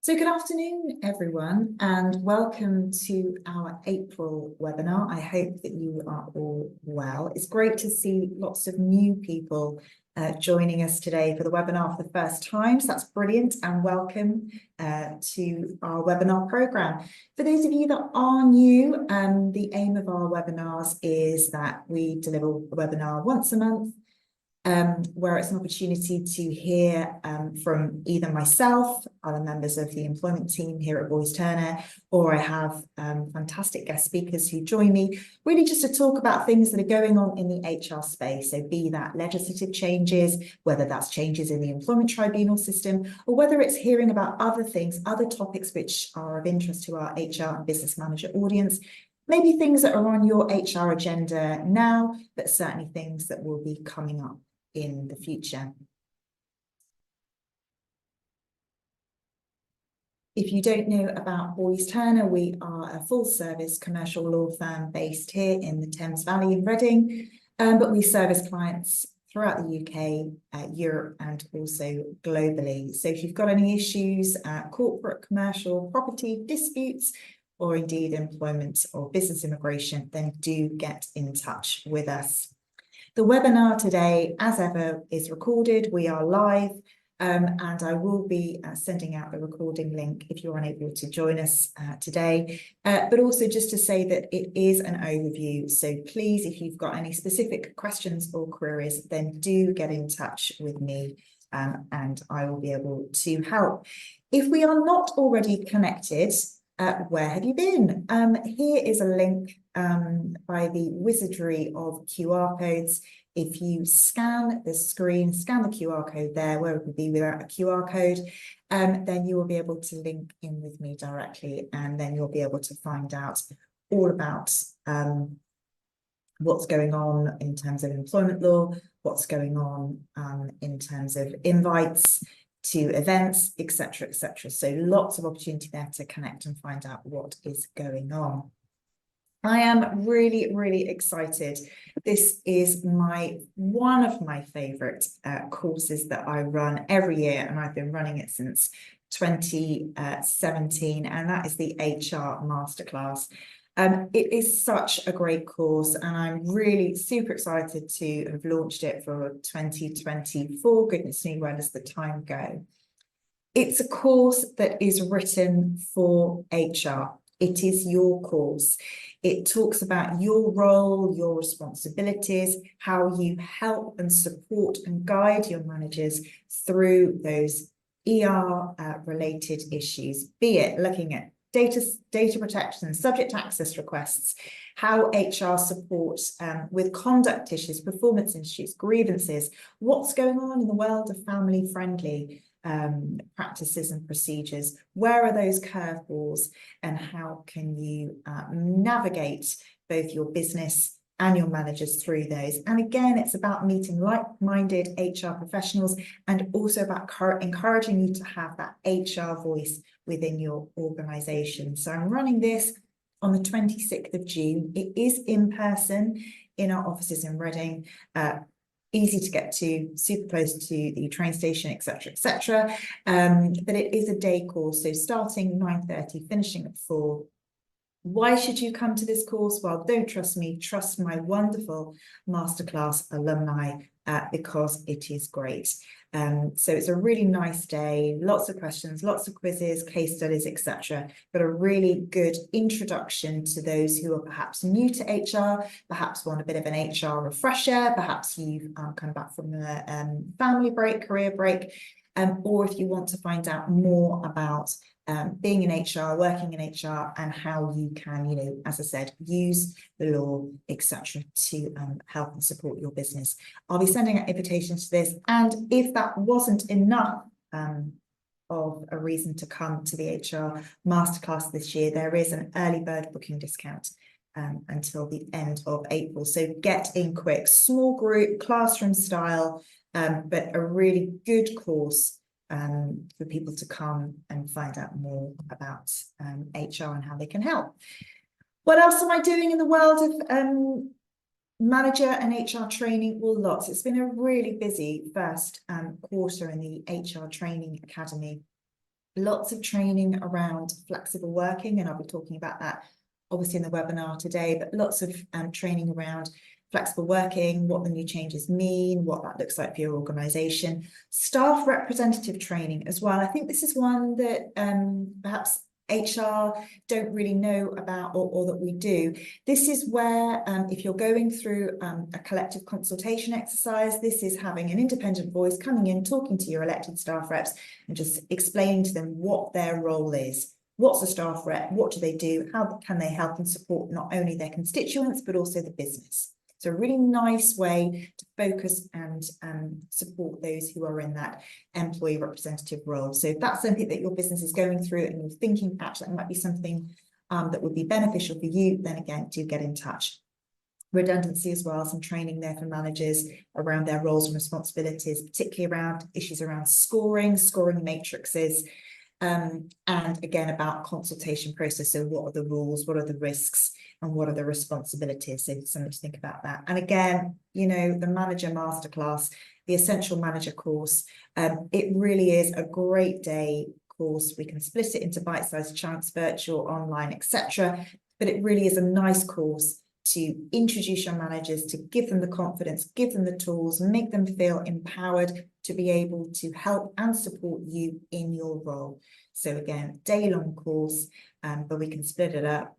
So good afternoon, everyone, and welcome to our April webinar. I hope that you are all well. It's great to see lots of new people joining us today for the webinar for the first time. So that's brilliant, and welcome to our webinar program. For those of you that are new, the aim of our webinars is that we deliver a webinar once a month, where it's an opportunity to hear from either myself, other members of the employment team here at Boyce Turner, or I have fantastic guest speakers who join me, really just to talk about things that are going on in the HR space. So be that legislative changes, whether that's changes in the employment tribunal system, or whether it's hearing about other things, other topics which are of interest to our HR and business manager audience. Maybe things that are on your HR agenda now, but certainly things that will be coming up in the future. If you don't know about Boyce Turner, we are a full-service commercial law firm based here in the Thames Valley in Reading, but we service clients throughout the UK, Europe, and also globally. So if you've got any issues, corporate, commercial, property disputes, or indeed employment or business immigration, then do get in touch with us. The webinar today, as ever, is recorded. We are live, and I will be sending out the recording link if you're unable to join us today. But also just to say that it is an overview. So please, if you've got any specific questions or queries, then do get in touch with me and I will be able to help. If we are not already connected, where have you been? Here is a link by the wizardry of QR codes. If you scan the screen, scan the QR code there, where it would be without a QR code, then you will be able to link in with me directly, and then you'll be able to find out all about what's going on in terms of employment law, what's going on in terms of invites to events, etc., etc. So lots of opportunity there to connect and find out what is going on. I am really, really excited. This is one of my favourite courses that I run every year, and I've been running it since 2017, and that is the HR Masterclass. It is such a great course, and I'm really super excited to have launched it for 2024. Goodness me, where does the time go? It's a course that is written for HR. It is your course. It talks about your role, your responsibilities, how you help and support and guide your managers through those ER-related issues, be it looking at data protection, subject access requests, how HR supports with conduct issues, performance issues, grievances, what's going on in the world of family-friendly practices and procedures, where are those curveballs, and how can you navigate both your business and your managers through those. And again, it's about meeting like-minded HR professionals, and also about encouraging you to have that HR voice within your organisation. So I'm running this on the 26th of June. It is in person in our offices in Reading. Easy to get to, super close to the train station, etc., etc. But it is a day course, so starting 9:30, finishing at 4. Why should you come to this course? Well, don't trust me, trust my wonderful masterclass alumni, because it is great. So it's a really nice day, lots of questions, lots of quizzes, case studies, etc. But a really good introduction to those who are perhaps new to HR, perhaps want a bit of an HR refresher, perhaps you've come back from a family break, career break, or if you want to find out more about being in HR, working in HR, and how you can, as I said, use the law, etc., to help and support your business. I'll be sending out invitations to this, and if that wasn't enough of a reason to come to the HR Masterclass this year, there is an early bird booking discount until the end of April. So get in quick, small group, classroom style, but a really good course for people to come and find out more about HR and how they can help. What else am I doing in the world of manager and HR training? Well, lots. It's been a really busy first quarter in the HR Training Academy. Lots of training around flexible working, and I'll be talking about that obviously in the webinar today, but lots of training around flexible working, what the new changes mean, what that looks like for your organisation. Staff representative training as well. I think this is one that perhaps HR don't really know about, or that we do. This is where if you're going through a collective consultation exercise, this is having an independent voice coming in, talking to your elected staff reps and just explaining to them what their role is. What's a staff rep? What do they do? How can they help and support not only their constituents, but also the business? So a really nice way to focus and support those who are in that employee representative role. So if that's something that your business is going through and you're thinking actually that might be something that would be beneficial for you, then again, do get in touch. Redundancy as well, some training there for managers around their roles and responsibilities, particularly around issues around scoring matrices, and again about consultation process. So what are the rules, what are the risks, and what are the responsibilities? So something to think about that. And again, you know, the manager masterclass, the essential manager course, it really is a great day course. We can split it into bite-sized chunks, virtual, online, etc. But it really is a nice course to introduce your managers, to give them the confidence, give them the tools, make them feel empowered to be able to help and support you in your role. So again, day-long course, but we can split it up.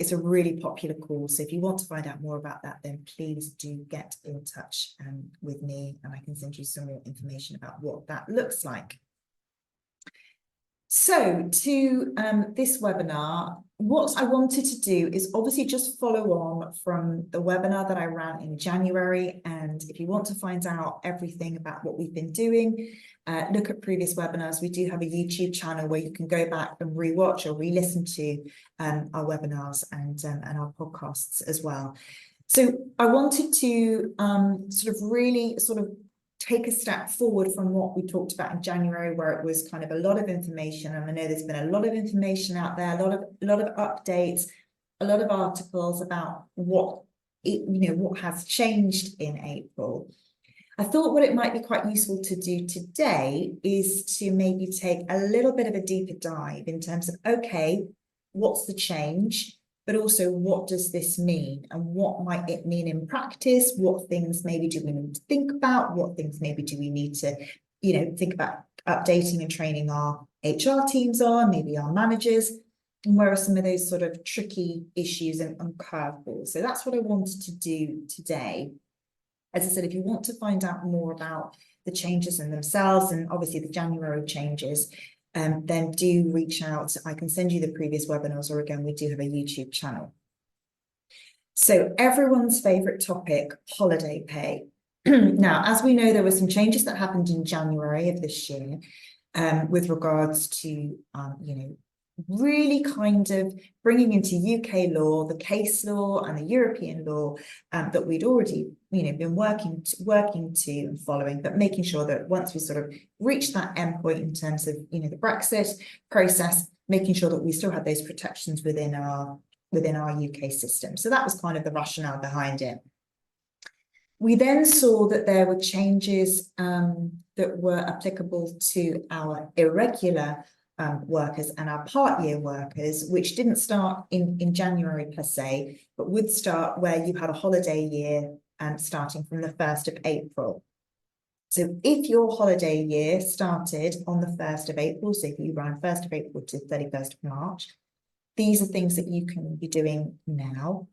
It's a really popular course. So if you want to find out more about that, then please do get in touch with me, and I can send you some more information about what that looks like. So to this webinar, what I wanted to do is obviously just follow on from the webinar that I ran in January. And if you want to find out everything about what we've been doing, look at previous webinars. We do have a YouTube channel where you can go back and rewatch or re-listen to our webinars and our podcasts as well. So I wanted to really take a step forward from what we talked about in January, where it was kind of a lot of information. And I know there's been a lot of information out there, a lot of updates, a lot of articles about what has changed in April. I thought what it might be quite useful to do today is to maybe take a little bit of a deeper dive in terms of, okay, what's the change? But also, what does this mean, and what might it mean in practice? What things maybe do we need to think about? What things maybe do we need to, think about updating and training our HR teams on, maybe our managers, and where are some of those sort of tricky issues and curveballs? So that's what I wanted to do today. As I said, if you want to find out more about the changes in themselves, and obviously the January changes, then do reach out. I can send you the previous webinars, or again, we do have a YouTube channel. So everyone's favorite topic, holiday pay. Now, as we know, there were some changes that happened in January of this year with regards to, really kind of bringing into UK law, the case law and the European law that we'd already, been working to and following, but making sure that once we sort of reached that endpoint in terms of, the Brexit process, making sure that we still had those protections within our UK system. So that was kind of the rationale behind it. We then saw that there were changes that were applicable to our irregular workers and our part-year workers, which didn't start in January per se, but would start where you had a holiday year starting from the 1st of April. So if your holiday year started on the 1st of April, so if you ran 1st of April to 31st of March, these are things that you can be doing now.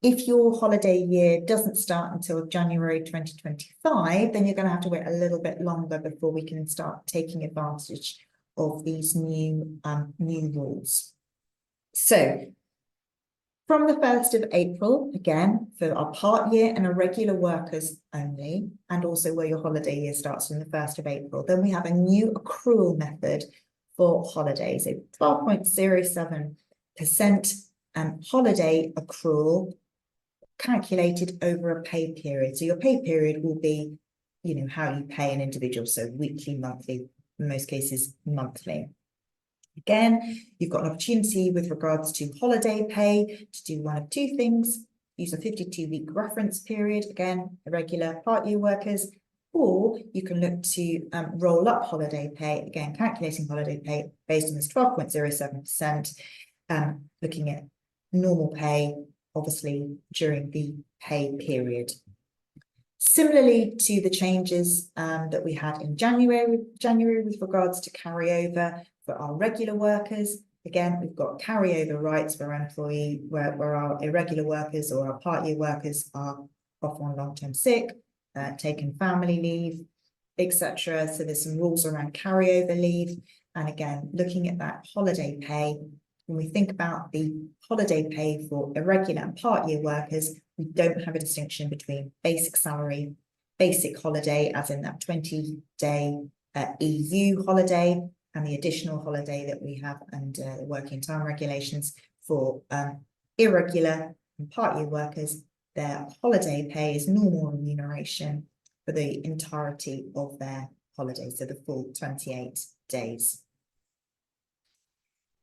If your holiday year doesn't start until January 2025, then you're going to have to wait a little bit longer before we can start taking advantage of these new rules. So from the 1st of April, again, for our part year and irregular workers only, and also where your holiday year starts from the 1st of April, then we have a new accrual method for holidays, a 12.07% holiday accrual calculated over a pay period. So your pay period will be, how you pay an individual, so weekly, monthly, in most cases, monthly. Again, you've got an opportunity with regards to holiday pay to do one of two things. Use a 52-week reference period, again, irregular part-year workers, Or you can look to roll up holiday pay, again, calculating holiday pay based on this 12.07%, looking at normal pay, obviously, during the pay period. Similarly to the changes that we had in January with regards to carryover for our regular workers. Again, we've got carryover rights for our where our irregular workers or our part-year workers are off on long-term sick, taken family leave, etc. So there's some rules around carryover leave. And again, looking at that holiday pay, when we think about the holiday pay for irregular and part-year workers, we don't have a distinction between basic salary, basic holiday, as in that 20-day EU holiday, and the additional holiday that we have under the working time regulations for irregular and part-year workers. Their holiday pay is normal remuneration for the entirety of their holiday, so the full 28 days.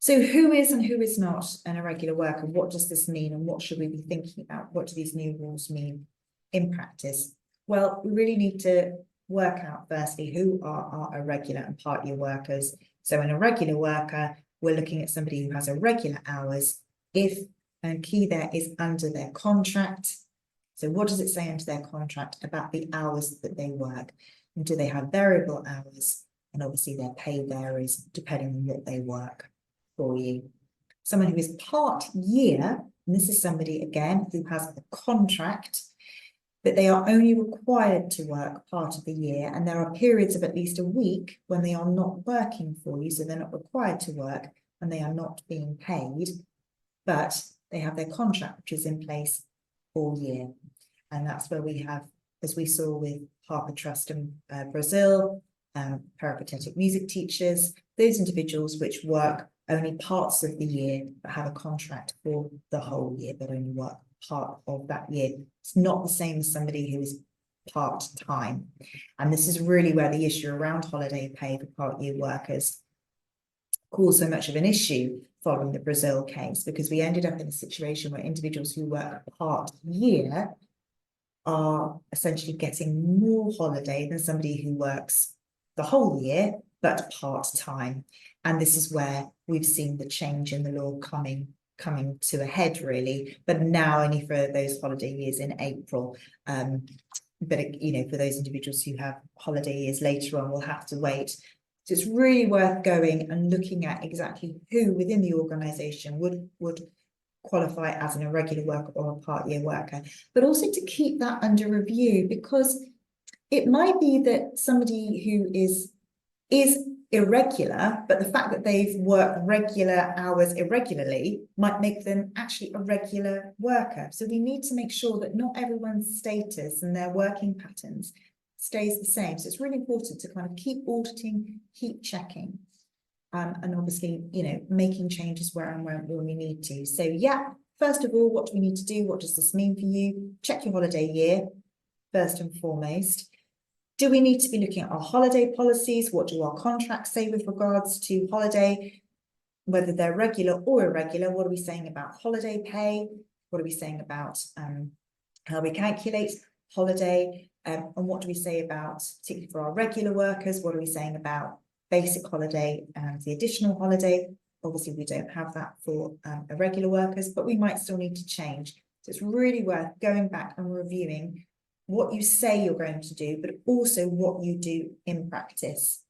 So who is and who is not an irregular worker? What does this mean, and what should we be thinking about? What do these new rules mean in practice? Well, we really need to work out firstly who are our irregular and part-year workers. So an irregular worker, we're looking at somebody who has irregular hours if, and key there is under their contract. So what does it say under their contract about the hours that they work? And do they have variable hours? And obviously their pay varies depending on what they work for you. Someone who is part-year, and this is somebody again who has a contract, but they are only required to work part of the year, and there are periods of at least a week when they are not working for you, so they're not required to work and they are not being paid, but they have their contract, which is in place all year. And that's where we have, as we saw with Harper Trust in Brazil, peripatetic music teachers, those individuals which work only parts of the year but have a contract for the whole year but only work part of that year. It's not the same as somebody who is part-time. And this is really where the issue around holiday pay for part-year workers caused so much of an issue following the Brazil case, because we ended up in a situation where individuals who work part-year are essentially getting more holiday than somebody who works the whole year but part-time. And this is where we've seen the change in the law coming to a head, really, but now only for those holiday years in April. But you know, for those individuals who have holiday years later on, we'll have to wait. So it's really worth going and looking at exactly who within the organisation would qualify as an irregular worker or a part-year worker, but also to keep that under review, because it might be that somebody who is irregular, but the fact that they've worked regular hours irregularly might make them actually a regular worker. So we need to make sure that not everyone's status and their working patterns stays the same. So it's really important to kind of keep auditing, keep checking, and obviously, you know, making changes where and when we need to. So yeah, first of all, what do we need to do? What does this mean for you? Check your holiday year, first and foremost. Do we need to be looking at our holiday policies? What do our contracts say with regards to holiday, whether they're regular or irregular? What are we saying about holiday pay? What are we saying about how we calculate holiday? And what do we say about, particularly for our regular workers, what are we saying about basic holiday and the additional holiday? Obviously, we don't have that for irregular workers, but we might still need to change. So it's really worth going back and reviewing what you say you're going to do, but also what you do in practice.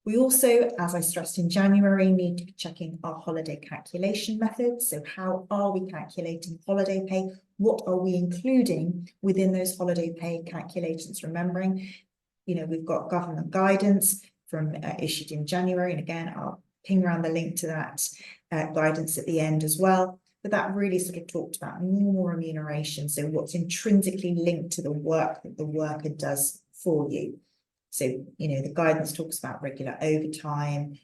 We also, as I stressed in January, need to be checking our holiday calculation methods. So how are we calculating holiday pay? What are we including within those holiday pay calculations? Remembering, you know, we've got government guidance from issued in January. And again, I'll ping around the link to that guidance at the end as well. But that really sort of talked about normal remuneration. So what's intrinsically linked to the work that the worker does for you. So, you know, the guidance talks about regular overtime,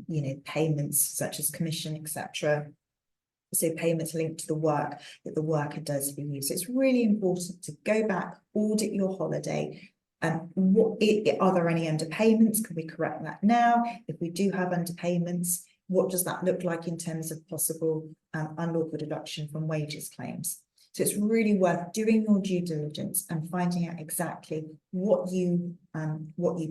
you know, payments such as commission, etc. So payments linked to the work that the worker does for you. So it's really important to go back, audit your holiday. Are there any underpayments? Can we correct that now? If we do have underpayments, what does that look like in terms of possible unlawful deduction from wages claims? So it's really worth doing your due diligence and finding out exactly what you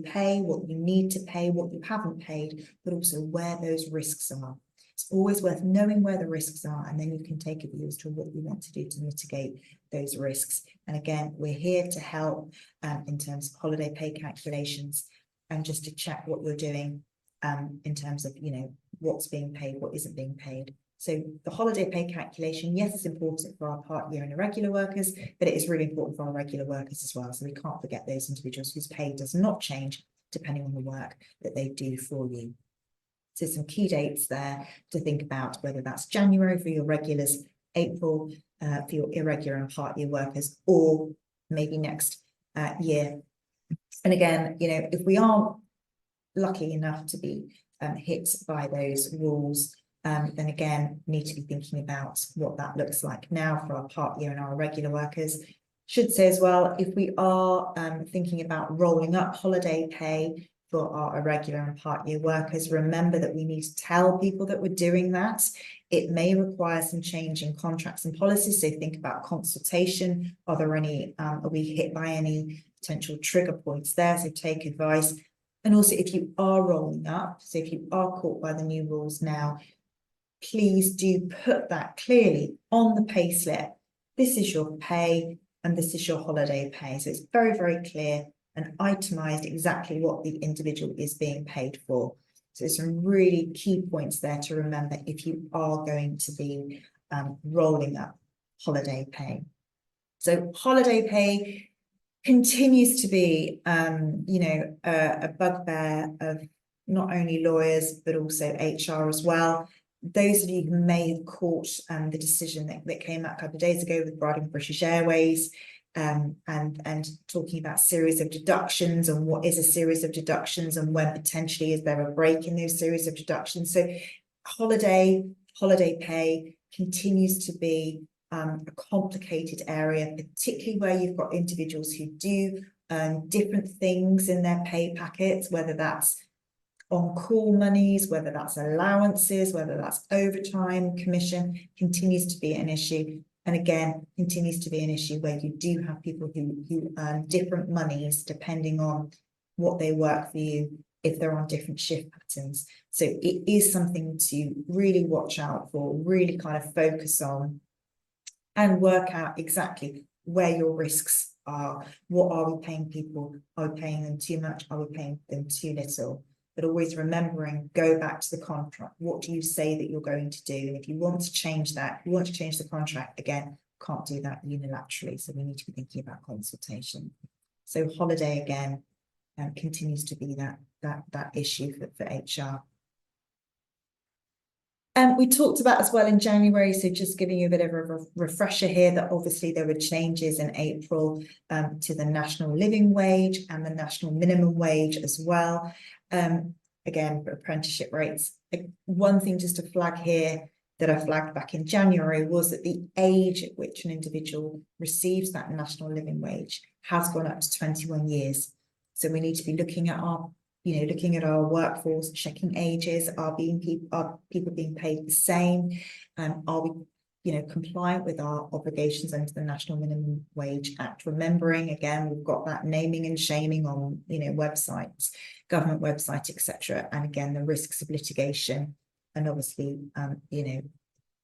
pay, what you need to pay, what you haven't paid, but also where those risks are. It's always worth knowing where the risks are, and then you can take a view as to what you want to do to mitigate those risks. And again, we're here to help in terms of holiday pay calculations and just to check what you're doing in terms of, what's being paid, what isn't being paid. So the holiday pay calculation, yes, it's important for our part year and irregular workers, but it is really important for our regular workers as well. So we can't forget those individuals whose pay does not change depending on the work that they do for you. So some key dates there to think about, whether that's January for your regulars, April for your irregular and part year workers, or maybe next year. And again, if we aren't lucky enough to be hit by those rules, then again, need to be thinking about what that looks like now for our part year and our irregular workers. Should say as well, if we are thinking about rolling up holiday pay for our irregular and part year workers, remember that we need to tell people that we're doing that. It may require some change in contracts and policies. So think about consultation. Are we hit by any potential trigger points there? So take advice. And also, if you are rolling up, so if you are caught by the new rules now, please do put that clearly on the pay slip. This is your pay and this is your holiday pay. So it's very, very clear and itemized exactly what the individual is being paid for. So there's some really key points there to remember if you are going to be rolling up holiday pay. So holiday pay continues to be, a bugbear of not only lawyers, but also HR as well. Those of you who may have caught the decision that came out a couple of days ago regarding British Airways, and talking about series of deductions and what is a series of deductions and when potentially is there a break in those series of deductions. So holiday pay continues to be a complicated area, particularly where you've got individuals who do different things in their pay packets, whether that's on-call monies, whether that's allowances, whether that's overtime, commission, continues to be an issue. And again, continues to be an issue where you do have people who earn different monies depending on what they work for you, if they're on different shift patterns. So it is something to really watch out for, really kind of focus on and work out exactly where your risks are. What are we paying people? Are we paying them too much? Are we paying them too little? But always remembering, go back to the contract. What do you say that you're going to do? And if you want to change that, if you want to change the contract, again, can't do that unilaterally. So we need to be thinking about consultation. So holiday again continues to be that issue for HR. And we talked about as well in January, so just giving you a bit of a refresher here, that obviously there were changes in April to the national living wage and the national minimum wage as well. Again, for apprenticeship rates. One thing just to flag here that I flagged back in January was that the age at which an individual receives that national living wage has gone up to 21 years. So we need to be looking at our workforce, checking ages, are people being paid the same? Are we, compliant with our obligations under the National Minimum Wage Act? Remembering, again, we've got that naming and shaming on, websites, government website, etc. And again, the risks of litigation and obviously,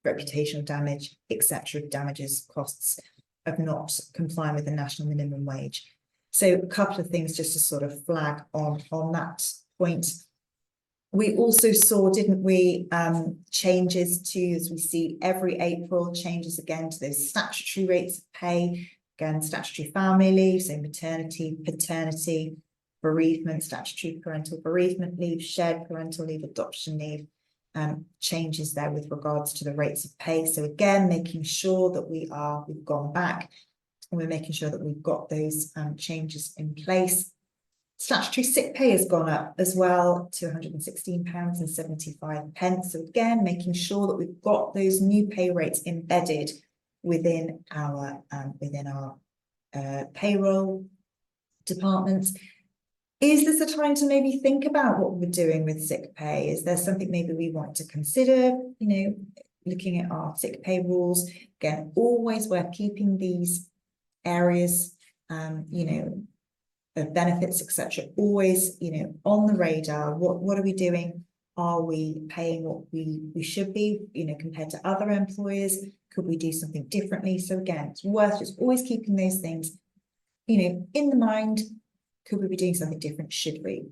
reputational damage, etc. Damages, costs of not complying with the national minimum wage. So a couple of things just to sort of flag on that point. We also saw, didn't we, changes to, as we see every April, changes again to those statutory rates of pay, again, statutory family leave, so maternity, paternity, bereavement, statutory parental bereavement leave, shared parental leave, adoption leave, changes there with regards to the rates of pay. So again, making sure that we've gone back and we're making sure that we've got those changes in place. Statutory sick pay has gone up as well to £116.75. So again, making sure that we've got those new pay rates embedded within our payroll departments. Is this a time to maybe think about what we're doing with sick pay? Is there something maybe we want to consider? looking at our sick pay rules. Again, always worth keeping these areas, you know, of benefits, etc., always, you know, on the radar. What are we doing? Are we paying what we should be, you know, compared to other employers? Could we do something differently? So again, it's worth just always keeping those things, you know, in the mind. Could we be doing something different? Should we?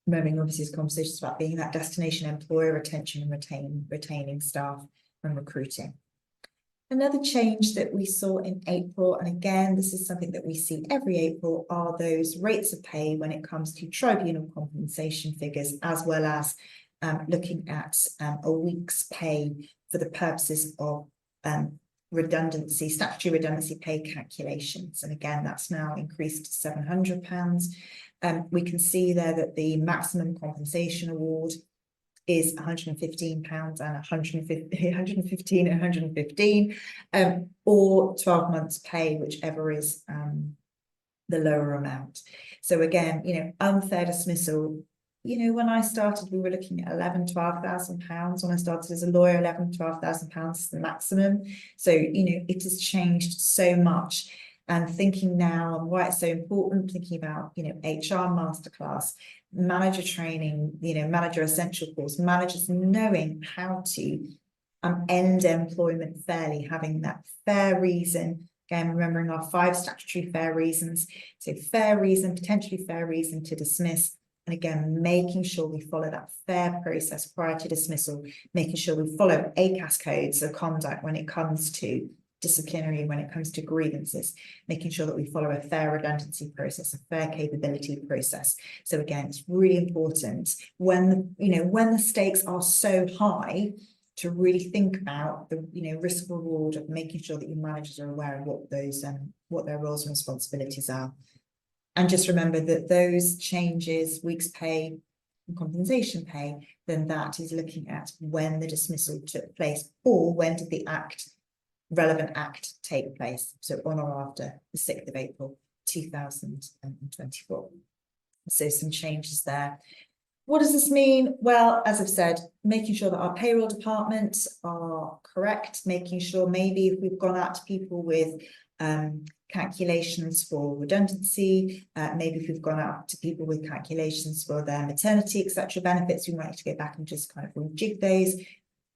Remembering obviously these conversations about being that destination employer, retention and retaining staff and recruiting. Another change that we saw in April, and again, this is something that we see every April, are those rates of pay when it comes to tribunal compensation figures, as well as looking at a week's pay for the purposes of redundancy, statutory redundancy pay calculations. And again, that's now increased to £700. We can see there that the maximum compensation award is £115 and 115 and 115, or 12 months pay, whichever is the lower amount. So again, you know, unfair dismissal. You know, when I started, we were looking at £11,000-12,000. When I started as a lawyer, £11,000-12,000 is the maximum. So, you know, it has changed so much. And thinking now on why it's so important, thinking about, you know, HR masterclass, manager training, you know, manager essential course, managers knowing how to end employment fairly, having that fair reason. Again, remembering our 5 statutory fair reasons. So fair reason, potentially fair reason to dismiss. And again, making sure we follow that fair process prior to dismissal, making sure we follow ACAS codes of conduct when it comes to disciplinary, when it comes to grievances, making sure that we follow a fair redundancy process, a fair capability process. So again, it's really important when when the stakes are so high to really think about the risk reward of making sure that your managers are aware of what those what their roles and responsibilities are. And just remember that those changes, week's pay and compensation pay, then that is looking at when the dismissal took place, or when did the relevant act take place, so on or after the 6th of April 2024. So some changes there. What does this mean? Well, as I've said, making sure that our payroll departments are correct, making sure maybe if we've gone out to people with calculations for redundancy, maybe if we've gone out to people with calculations for their maternity, etc. benefits, we might have to go back and just kind of rejig those.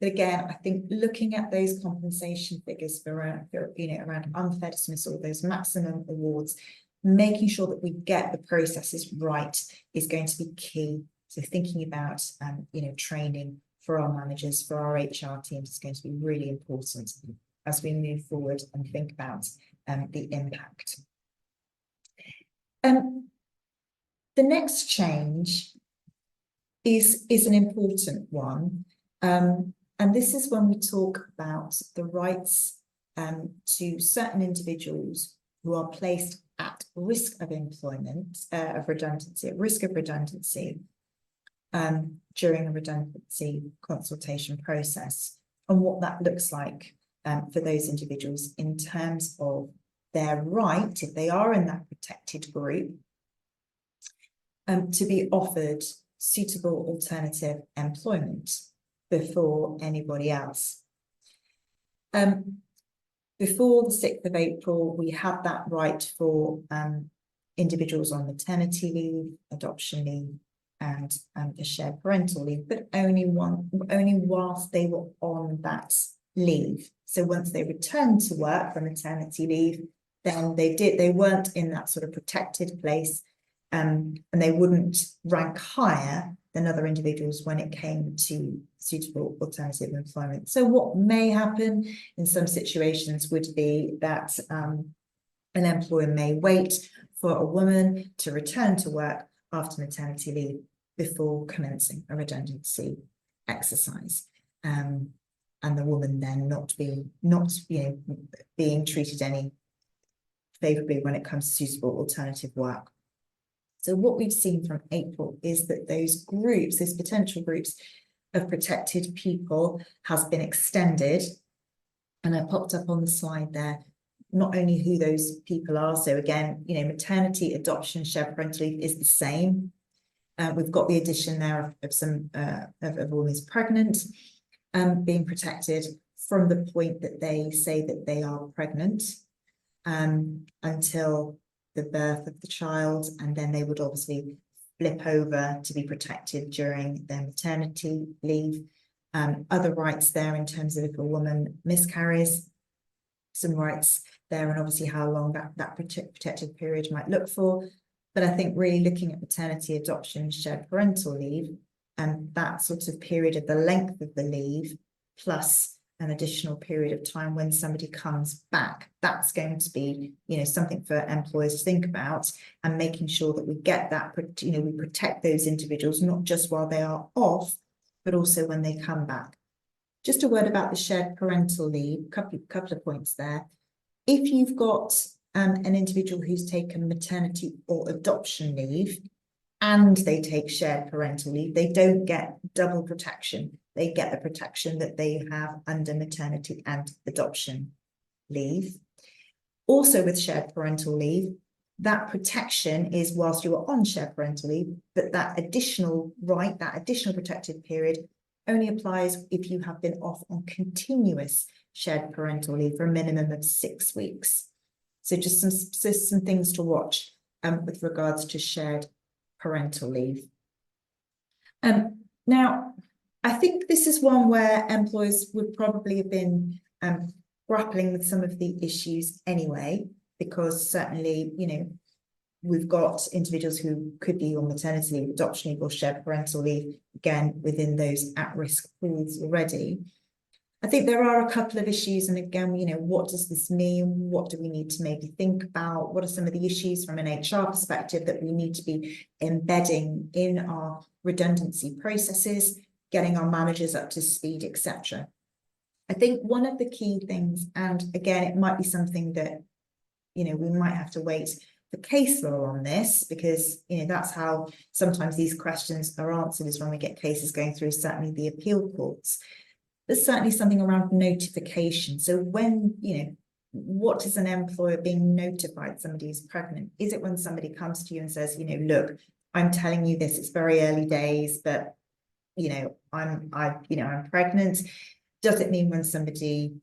But again, I think looking at those compensation figures for around unfair dismissal, those maximum awards, making sure that we get the processes right is going to be key. So thinking about training for our managers, for our HR teams is going to be really important as we move forward and think about the impact. The next change is an important one. And this is when we talk about the rights to certain individuals who are placed at risk of employment, of redundancy, at risk of redundancy during a redundancy consultation process, and what that looks like for those individuals in terms of their right, if they are in that protected group, to be offered suitable alternative employment before anybody else. Before the 6th of April, we had that right for individuals on maternity leave, adoption leave, and a shared parental leave, but only whilst they were on that leave. So once they returned to work from maternity leave, then they weren't in that sort of protected place, and they wouldn't rank higher than other individuals when it came to suitable alternative employment. So what may happen in some situations would be that an employer may wait for a woman to return to work after maternity leave before commencing a redundancy exercise, and the woman then not being treated any favourably when it comes to suitable alternative work. So what we've seen from April is that those groups, those potential groups of protected people, has been extended. And I popped up on the slide there, not only who those people are. So again, maternity, adoption, shared parental leave is the same. We've got the addition there of some of a woman who's pregnant. being protected from the point that they say that they are pregnant until the birth of the child, and then they would obviously flip over to be protected during their maternity leave. Other rights there in terms of if a woman miscarries, some rights there, and obviously how long that protected period might look for. But I think really looking at maternity, adoption, shared parental leave, and that sort of period of the length of the leave, plus an additional period of time when somebody comes back, that's going to be, something for employers to think about, and making sure that we get that, we protect those individuals, not just while they are off, but also when they come back. Just a word about the shared parental leave, couple of points there. If you've got an individual who's taken maternity or adoption leave and they take shared parental leave, they don't get double protection. They get the protection that they have under maternity and adoption leave. Also with shared parental leave, that protection is whilst you are on shared parental leave, but that additional right, that additional protected period only applies if you have been off on continuous shared parental leave for a minimum of 6 weeks. So just some things to watch with regards to shared parental leave. Now, I think this is one where employers would probably have been grappling with some of the issues anyway, because certainly, we've got individuals who could be on maternity leave, adoption leave, or shared parental leave, again, within those at-risk pools already. I think there are a couple of issues, and again, what does this mean? What do we need to maybe think about? What are some of the issues from an HR perspective that we need to be embedding in our redundancy processes, getting our managers up to speed, etc. I think one of the key things, and again, it might be something that, we might have to wait for case law on this, because, that's how sometimes these questions are answered, is when we get cases going through, certainly the appeal courts. There's certainly something around notification. So when, what is an employer being notified somebody is pregnant? Is it when somebody comes to you and says, look, I'm telling you this, it's very early days, but, I'm pregnant? Does it mean when somebody,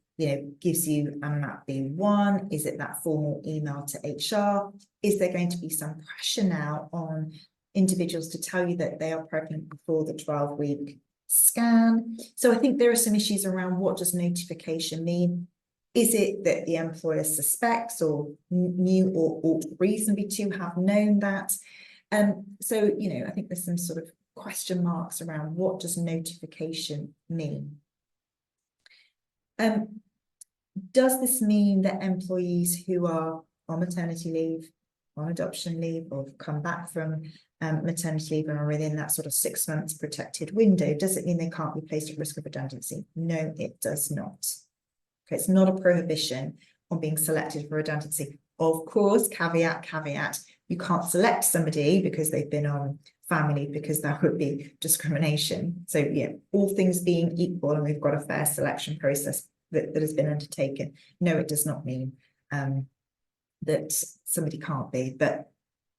gives you a MAP B1? Is it that formal email to HR? Is there going to be some pressure now on individuals to tell you that they are pregnant before the 12-week scan? So I think there are some issues around what does notification mean. Is it that the employer suspects or knew or ought reasonably to have known that? So, I think there's some sort of question marks around what does notification mean. Does this mean that employees who are on maternity leave, on adoption leave, or have come back from maternity leave and are within that sort of 6 months protected window, does it mean they can't be placed at risk of redundancy? No, it does not. Okay, it's not a prohibition on being selected for redundancy. Of course, caveat, you can't select somebody because they've been on family, because that would be discrimination. So yeah, all things being equal, and we've got a fair selection process that has been undertaken. No, it does not mean that somebody can't be, but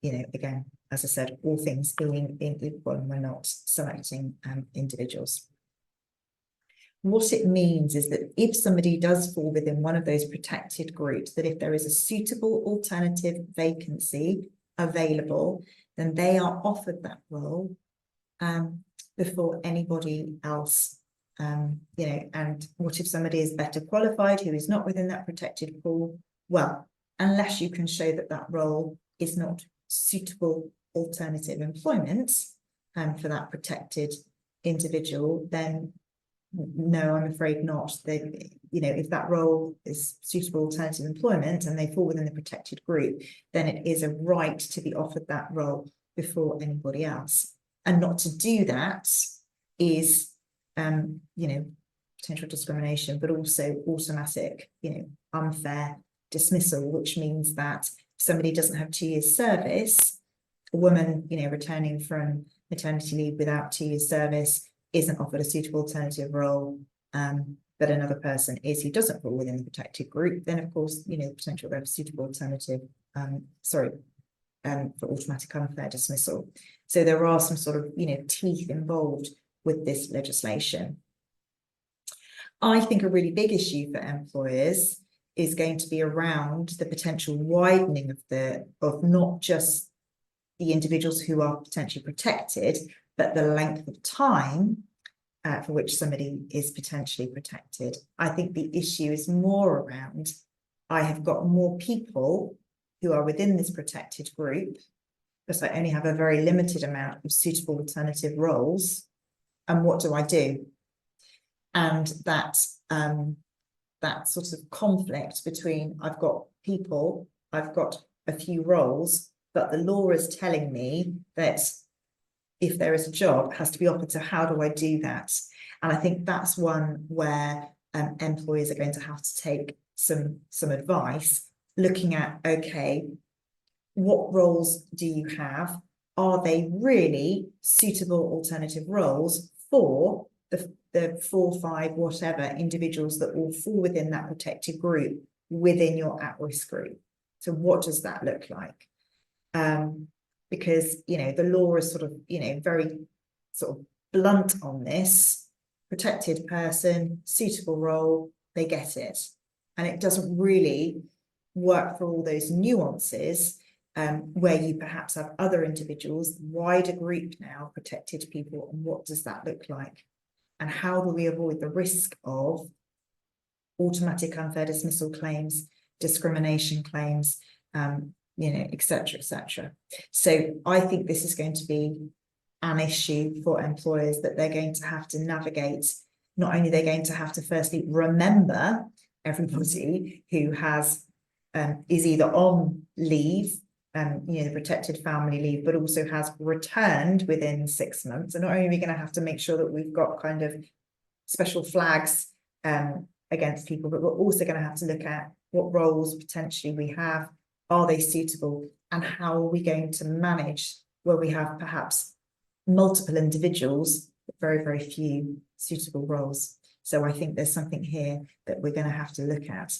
again, as I said, all things being equal, and we're not selecting individuals. What it means is that if somebody does fall within one of those protected groups, that if there is a suitable alternative vacancy available, then they are offered that role before anybody else. And what if somebody is better qualified who is not within that protected pool? Well, unless you can show that that role is not suitable alternative employment for that protected individual, then no, I'm afraid not. If that role is suitable alternative employment and they fall within the protected group, then it is a right to be offered that role before anybody else. And not to do that is potential discrimination, but also automatic, unfair dismissal, which means that if somebody doesn't have 2 years service, a woman, returning from maternity leave without 2 years service isn't offered a suitable alternative role, but another person is who doesn't fall within the protected group, then of course, the potential of a suitable alternative, for automatic unfair dismissal. So there are some sort of, teeth involved with this legislation. I think a really big issue for employers is going to be around the potential widening of not just the individuals who are potentially protected, but the length of time for which somebody is potentially protected. I think the issue is more around, I have got more people who are within this protected group, but I only have a very limited amount of suitable alternative roles. And what do I do? And that sort of conflict between, I've got people, I've got a few roles, but the law is telling me that if there is a job, it has to be offered. So how do I do that? And I think that's one where employers are going to have to take some advice, looking at, okay, what roles do you have? Are they really suitable alternative roles for the 4, 5, whatever individuals that will fall within that protected group within your at-risk group? So what does that look like? Because, you know, the law is sort of, you know, very sort of blunt on this. Protected person, suitable role, they get it. And it doesn't really work for all those nuances where you perhaps have other individuals, wider group now, protected people, and what does that look like? And how do we avoid the risk of automatic unfair dismissal claims, discrimination claims, you know, et cetera, et cetera. So I think this is going to be an issue for employers that they're going to have to navigate. Not only they're going to have to firstly remember everybody who has is either on leave, you know, the protected family leave, but also has returned within 6 months. And not only are we going to have to make sure that we've got kind of special flags against people, but we're also going to have to look at what roles potentially we have. Are they suitable? And how are we going to manage where we have perhaps multiple individuals, but very, very few suitable roles? So I think there's something here that we're going to have to look at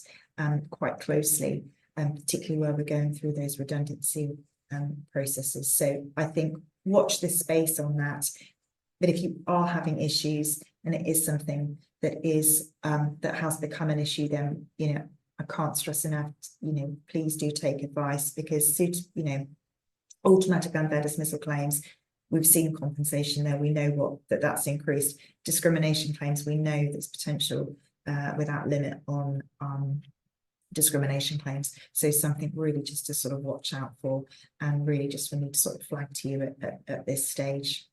quite closely, particularly where we're going through those redundancy processes. So I think watch this space on that. But if you are having issues and it is something that is that has become an issue, then, you know, I can't stress enough, you know, please do take advice, because, you know, automatic unfair dismissal claims, we've seen compensation there. We know that's increased. Discrimination claims, we know there's potential without limit on discrimination claims. So something really just to sort of watch out for, and really just for me to sort of flag to you at this stage.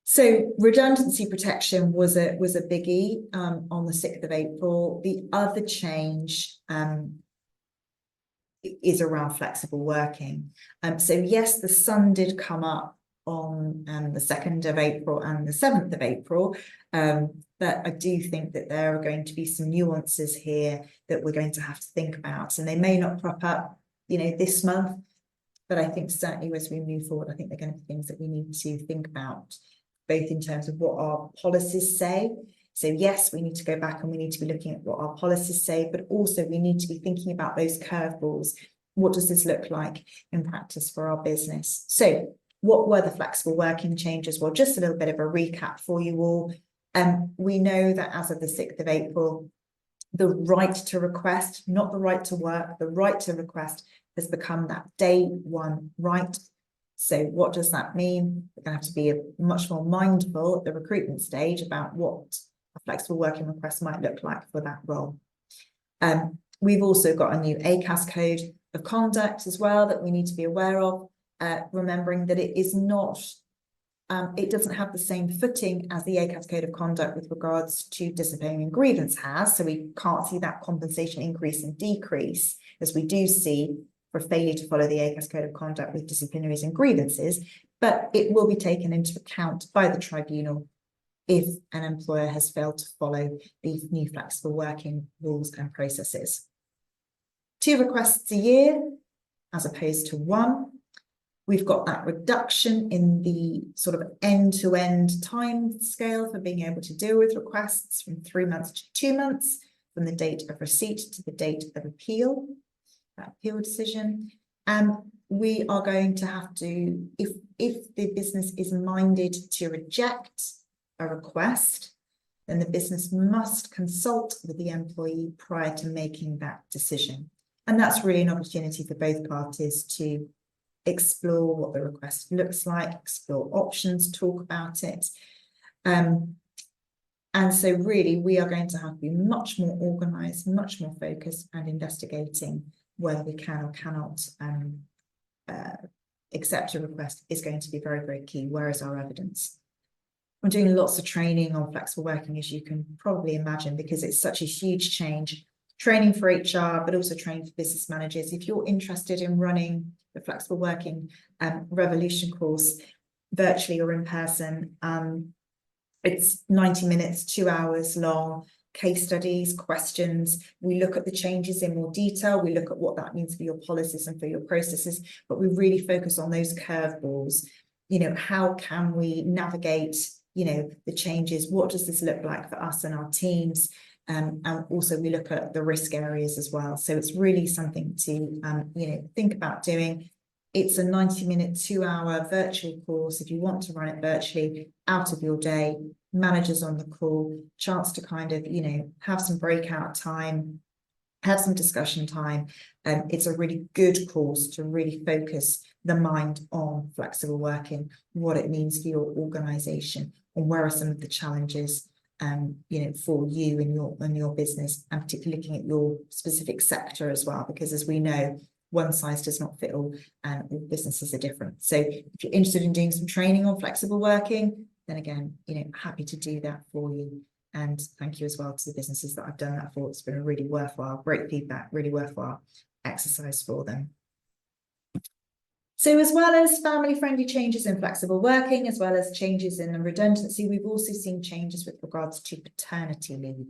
So redundancy protection was a biggie on the 6th of April. The other change is around flexible working. So yes, the sun did come up on the 2nd of April and the 7th of April, but I do think that there are going to be some nuances here that we're going to have to think about, and they may not crop up, you know, this month, but I think certainly as we move forward, I think they're going to be things that we need to think about, both in terms of what our policies say. So yes, we need to go back and we need to be looking at what our policies say, but also we need to be thinking about those curveballs. What does this look like in practice for our business? So what were the flexible working changes? Well, just a little bit of a recap for you all. We know that as of the 6th of April, the right to request, not the right to work, the right to request has become that day one right. So what does that mean? We're going to have to be much more mindful at the recruitment stage about what a flexible working request might look like for that role. We've also got a new ACAS code of conduct as well that we need to be aware of, remembering that it is not, it doesn't have the same footing as the ACAS code of conduct with regards to disciplinary and grievance has. So we can't see that compensation increase and decrease as we do see for failure to follow the ACAS code of conduct with disciplinaries and grievances, but it will be taken into account by the tribunal if an employer has failed to follow these new flexible working rules and processes. 2 requests a year as opposed to 1. We've got that reduction in the sort of end-to-end time scale for being able to deal with requests from 3 months to 2 months, from the date of receipt to the date of appeal. Appeal decision, and we are going to have to, if the business is minded to reject a request, then the business must consult with the employee prior to making that decision. And that's really an opportunity for both parties to explore what the request looks like, explore options, talk about it. And so really, we are going to have to be much more organised, much more focused, and investigating whether we can or cannot accept a request is going to be very, very key. Where is our evidence? I'm doing lots of training on flexible working, as you can probably imagine, because it's such a huge change. Training for HR, but also training for business managers. If you're interested in running the flexible working revolution course virtually or in person, it's 90 minutes, 2 hours long, case studies, questions. We look at the changes in more detail. We look at what that means for your policies and for your processes, but we really focus on those curveballs. How can we navigate, the changes? What does this look like for us and our teams? And also we look at the risk areas as well. So it's really something to, think about doing. It's a 90-minute, 2-hour virtual course. If you want to run it virtually out of your day, managers on the call, chance to kind of, have some breakout time, have some discussion time. It's a really good course to really focus the mind on flexible working, what it means for your organisation, and where are some of the challenges for you and your business, and particularly looking at your specific sector as well, because as we know, one size does not fit all, and all businesses are different. So if you're interested in doing some training on flexible working, then again, happy to do that for you. And thank you as well to the businesses that I've done that for. It's been a really worthwhile, great feedback, really worthwhile exercise for them. So as well as family-friendly changes in flexible working, as well as changes in the redundancy, we've also seen changes with regards to paternity leave.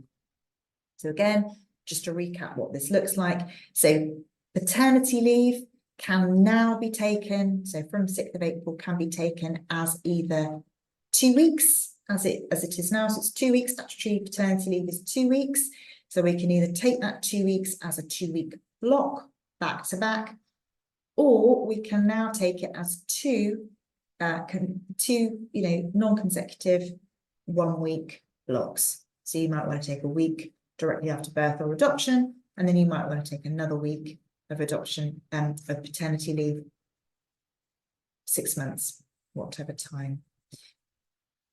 So again, just to recap what this looks like. So paternity leave can now be taken, so from 6th of April, can be taken as either 2 weeks, as it is now. So it's 2 weeks. Statutory paternity leave is 2 weeks. So we can either take that 2 weeks as a 2-week block, back to back, or we can now take it as two non-consecutive 1-week blocks. So you might want to take a week directly after birth or adoption, and then you might want to take another week of adoption of paternity leave, 6 months, whatever time.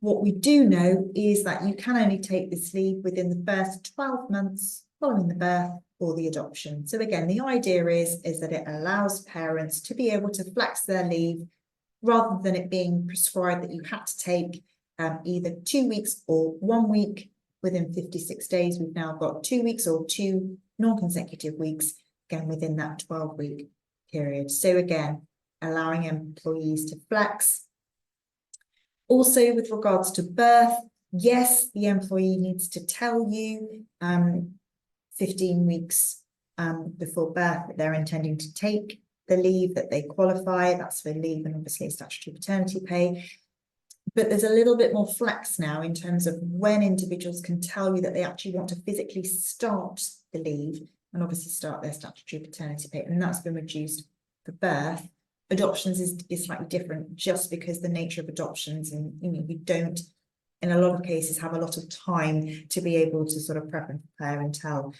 What we do know is that you can only take this leave within the first 12 months following the birth or the adoption. So again, the idea is that it allows parents to be able to flex their leave rather than it being prescribed that you had to take either 2 weeks or 1 week within 56 days. We've now got 2 weeks or 2 non-consecutive weeks, again, within that 12-week period. So again, allowing employees to flex. Also, with regards to birth, yes, the employee needs to tell you 15 weeks before birth that they're intending to take the leave, that they qualify. That's for leave and obviously statutory paternity pay. But there's a little bit more flex now in terms of when individuals can tell you that they actually want to physically start the leave and obviously start their statutory paternity pay. And that's been reduced for birth. Adoptions is slightly different, just because the nature of adoptions, and we don't, in a lot of cases, have a lot of time to be able to sort of prep and prepare and tell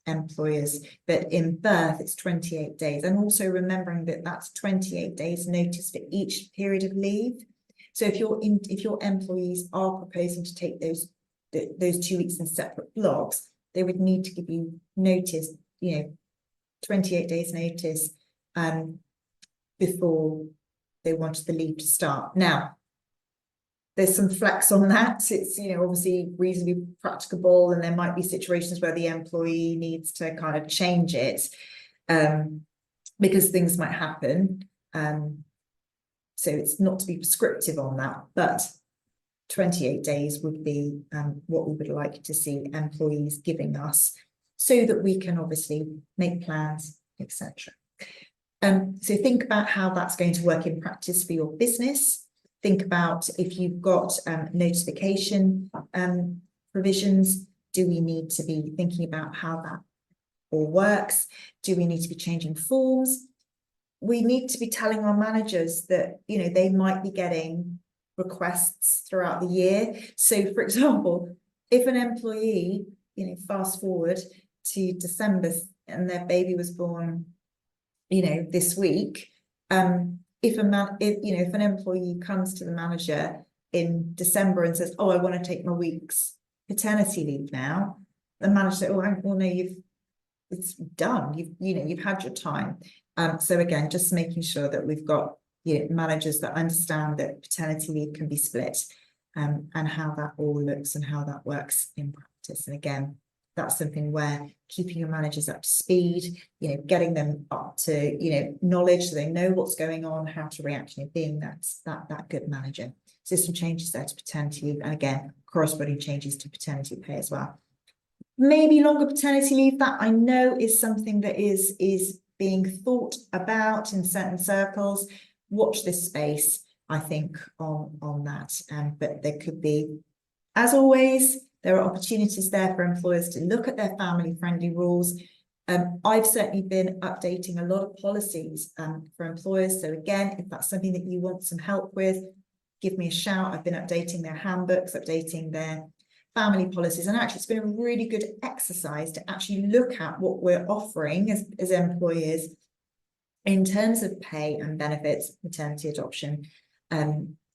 employers. But in birth, it's 28 days. And also remembering that that's 28 days notice for each period of leave. So if your employees are proposing to take those 2 weeks in separate blocks, they would need to give you notice, 28 days notice before they wanted the leave to start. Now, there's some flex on that. It's, obviously reasonably practicable, and there might be situations where the employee needs to kind of change it because things might happen. So it's not to be prescriptive on that, but 28 days would be what we would like to see employees giving us, so that we can obviously make plans, etc. So think about how that's going to work in practice for your business. Think about if you've got notification provisions, do we need to be thinking about how that all works? Do we need to be changing forms? We need to be telling our managers that, they might be getting requests throughout the year. So, for example, if an employee, fast forward to December and their baby was born, this week, if an employee comes to the manager in December and says, oh, I want to take my week's paternity leave now, the manager says, oh, well, no, it's done. You've had your time. So again, just making sure that we've got managers that understand that paternity leave can be split, and how that all looks and how that works in practice. And again, that's something where keeping your managers up to speed, getting them up to knowledge so they know what's going on, how to react, being that good manager. So some changes there to paternity leave, and again, corresponding changes to paternity pay as well. Maybe longer paternity leave, that I know is something that is being thought about in certain circles. Watch this space, I think, on that. But there could be, as always, there are opportunities there for employers to look at their family-friendly rules. I've certainly been updating a lot of policies for employers. So again, if that's something that you want some help with, give me a shout. I've been updating their handbooks, updating their family policies, and actually it's been a really good exercise to actually look at what we're offering as employers in terms of pay and benefits, maternity, adoption,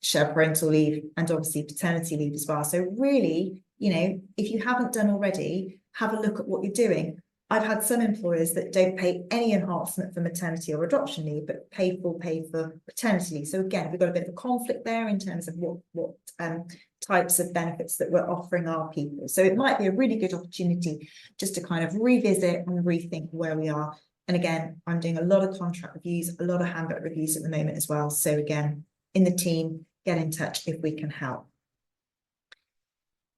shared parental leave, and obviously paternity leave as well. So really, if you haven't done already, have a look at what you're doing. I've had some employers that don't pay any enhancement for maternity or adoption leave, but pay for paternity leave. So again, we've got a bit of a conflict there in terms of what types of benefits that we're offering our people. So it might be a really good opportunity just to kind of revisit and rethink where we are. And again, I'm doing a lot of contract reviews, a lot of handbook reviews at the moment as well. So again, in the team, get in touch if we can help.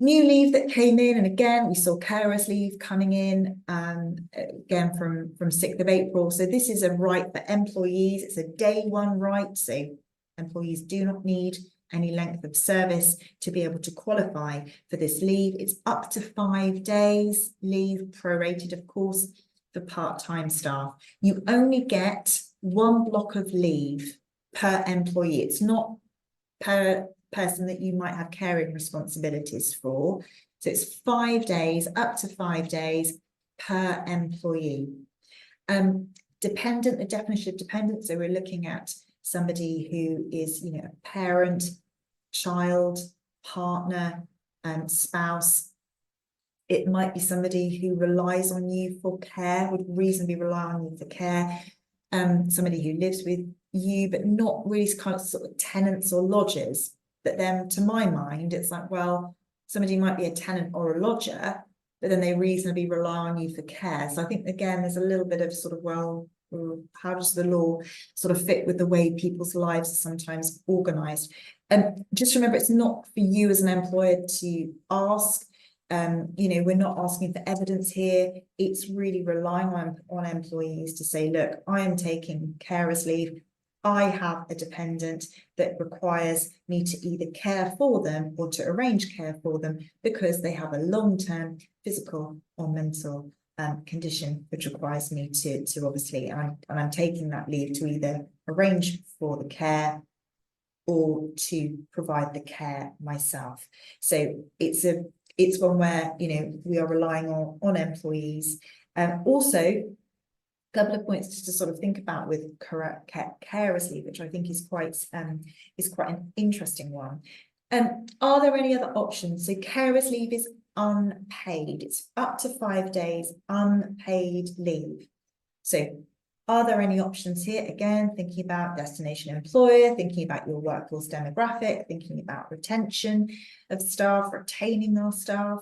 New leave that came in, and again, we saw carers leave coming in, again from 6th of April. So this is a right for employees. It's a day one right. So employees do not need any length of service to be able to qualify for this leave. It's up to 5 days leave, prorated, of course, for part-time staff. You only get one block of leave per employee. It's not per person that you might have caring responsibilities for. So it's 5 days, up to 5 days per employee. Dependent, the definition of dependent, so we're looking at somebody who is, a parent, child, partner, spouse. It might be somebody who relies on you for care, would reasonably rely on you for care. Somebody who lives with you, but not really kind of sort of tenants or lodgers. But then to my mind, it's like, well, somebody might be a tenant or a lodger, but then they reasonably rely on you for care. So I think, again, there's a little bit of sort of, well, how does the law sort of fit with the way people's lives are sometimes organised? And just remember, it's not for you as an employer to ask. We're not asking for evidence here. It's really relying on employees to say, look, I am taking carers leave. I have a dependent that requires me to either care for them or to arrange care for them because they have a long-term physical or mental condition which requires me to obviously, and I'm taking that leave to either arrange for the care or to provide the care myself. So it's one where we are relying on employees. Also, couple of points just to sort of think about with carers leave, which I think is quite an interesting one. Are there any other options? So carers leave is unpaid. It's up to 5 days unpaid leave. So are there any options here? Again, thinking about destination employer, thinking about your workforce demographic, thinking about retention of staff, retaining our staff,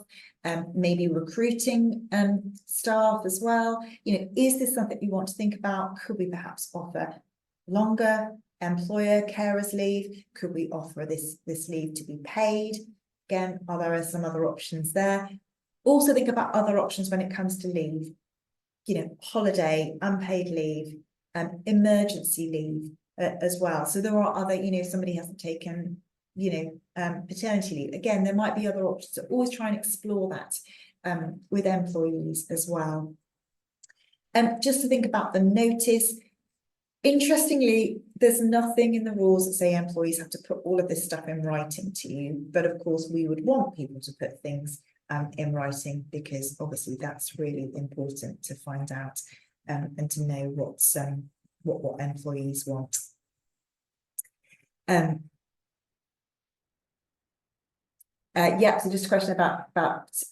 maybe recruiting staff as well. Is this something you want to think about? Could we perhaps offer longer employer carers leave? Could we offer this leave to be paid? Again, are there some other options there? Also think about other options when it comes to leave. Holiday, unpaid leave, emergency leave as well. So there are other, if somebody hasn't taken, paternity leave. Again, there might be other options. So always try and explore that with employees as well. Just to think about the notice. Interestingly, there's nothing in the rules that say employees have to put all of this stuff in writing to you. But of course, we would want people to put things in writing, because obviously that's really important to find out and to know what employees want. Yeah, so just a question about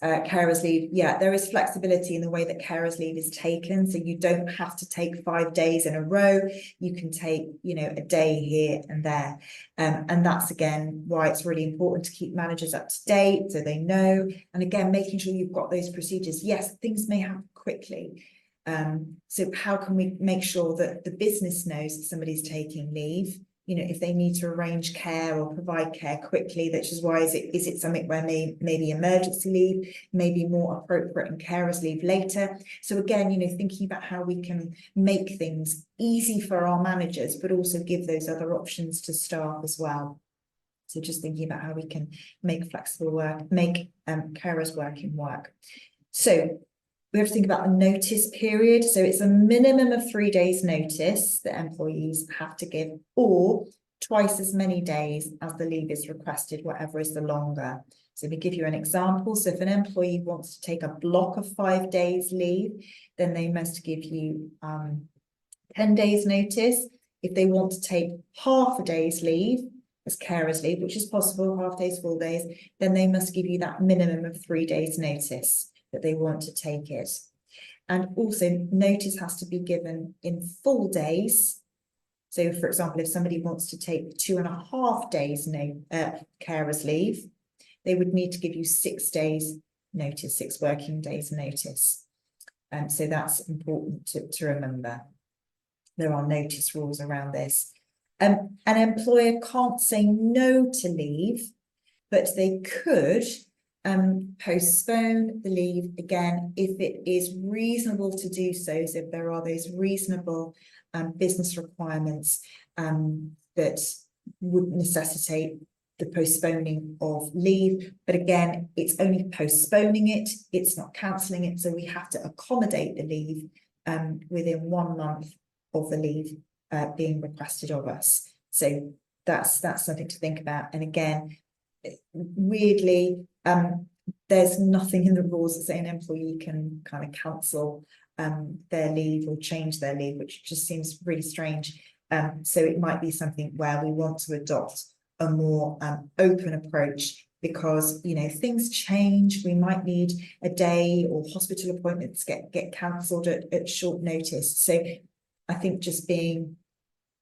carers leave. Yeah, there is flexibility in the way that carers leave is taken. So you don't have to take 5 days in a row. You can take, a day here and there. And that's, again, why it's really important to keep managers up to date so they know. And again, making sure you've got those procedures. Yes, things may happen quickly. So how can we make sure that the business knows that somebody's taking leave? If they need to arrange care or provide care quickly, which is why is it something where maybe emergency leave may be more appropriate and carers leave later. So again, thinking about how we can make things easy for our managers, but also give those other options to staff as well. So just thinking about how we can make flexible work, make carers working work. So we have to think about the notice period. So it's a minimum of 3 days notice that employees have to give, or twice as many days as the leave is requested, whatever is the longer. So we give you an example. So if an employee wants to take a block of 5 days leave, then they must give you 10 days notice. If they want to take half a day's leave as carers leave, which is possible, half days, full days, then they must give you that minimum of 3 days notice that they want to take it. And also notice has to be given in full days. So for example, if somebody wants to take 2.5 days carers leave, they would need to give you 6 days notice, 6 working days notice. So that's important to remember. There are notice rules around this. An employer can't say no to leave, but they could postpone the leave again if it is reasonable to do so. So if there are those reasonable business requirements that would necessitate the postponing of leave, but again, it's only postponing it, it's not cancelling it. So we have to accommodate the leave within 1 month of the leave being requested of us. So that's something to think about. And again, weirdly, there's nothing in the rules that say an employee can kind of cancel their leave or change their leave, which just seems really strange. So it might be something where we want to adopt a more open approach, because things change. We might need a day, or hospital appointments get cancelled at short notice. So I think just being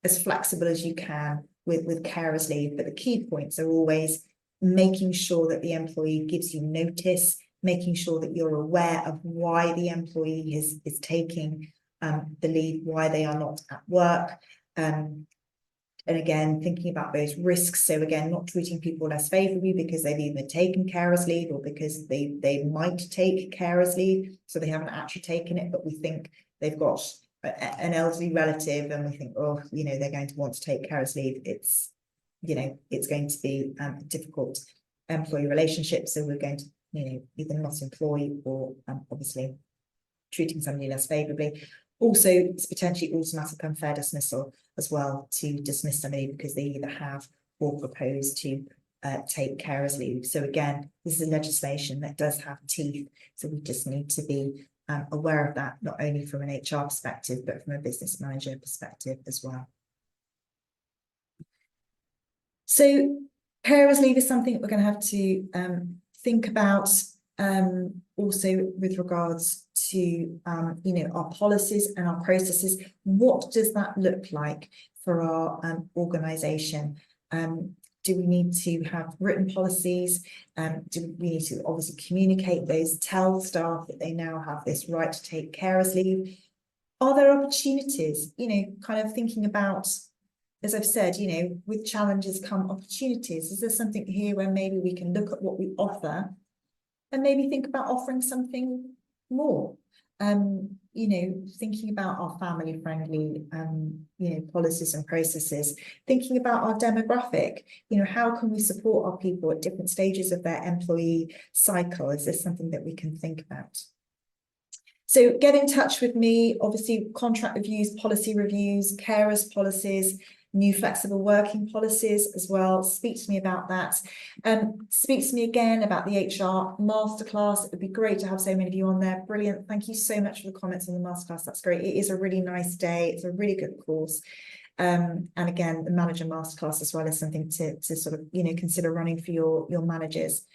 as flexible as you can with carers leave, but the key points are always making sure that the employee gives you notice, making sure that you're aware of why the employee is taking the leave, why they are not at work. And again, thinking about those risks. So again, not treating people less favourably because they've either taken carers leave or because they might take carers leave. So they haven't actually taken it, but we think they've got an elderly relative and we think, oh, they're going to want to take carers leave. It's going to be a difficult employee relationship. So we're going to, either not employ or obviously treating somebody less favourably. Also, it's potentially automatic unfair dismissal as well, to dismiss somebody because they either have or propose to take carers leave. So again, this is legislation that does have teeth. So we just need to be aware of that, not only from an HR perspective, but from a business manager perspective as well. So carers leave is something that we're going to have to think about also with regards to our policies and our processes. What does that look like for our organisation? Do we need to have written policies? Do we need to obviously communicate those, tell staff that they now have this right to take carers leave? Are there opportunities? Kind of thinking about, as I've said, with challenges come opportunities. Is there something here where maybe we can look at what we offer and maybe think about offering something more? Thinking about our family-friendly, policies and processes, thinking about our demographic, how can we support our people at different stages of their employee cycle? Is this something that we can think about? So get in touch with me, obviously contract reviews, policy reviews, carers policies, new flexible working policies as well. Speak to me about that. Speak to me again about the HR masterclass. It would be great to have so many of you on there. Brilliant. Thank you so much for the comments on the masterclass. That's great. It is a really nice day. It's a really good course. And again, the manager masterclass as well is something to sort of, consider running for your managers.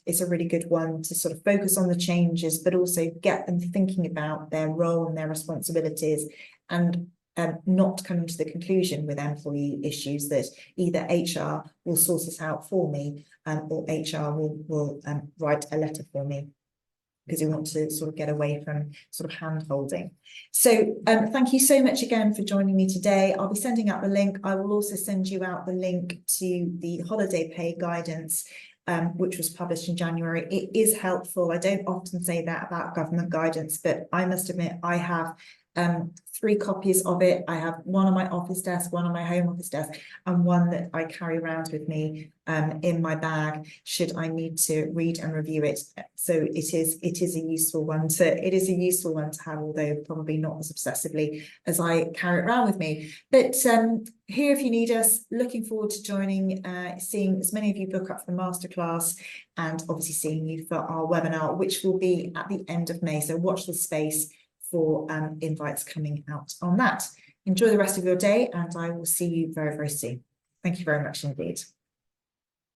It's a really good one to sort of focus on the changes, but also get them thinking about their role and their responsibilities, and not coming to the conclusion with employee issues that either HR will sort it out for me, or HR will write a letter for me, because we want to sort of get away from sort of hand holding. So thank you so much again for joining me today. I'll be sending out the link. I will also send you out the link to the holiday pay guidance, which was published in January. It is helpful. I don't often say that about government guidance, but I must admit I have 3 copies of it. I have one on my office desk, one on my home office desk, and one that I carry around with me in my bag should I need to read and review it. So it is a useful one to have, although probably not as obsessively as I carry it around with me. But here if you need us. Looking forward to joining, seeing as many of you book up for the masterclass, and obviously seeing you for our webinar, which will be at the end of May. So watch the space for invites coming out on that. Enjoy the rest of your day, and I will see you very, very soon. Thank you very much indeed.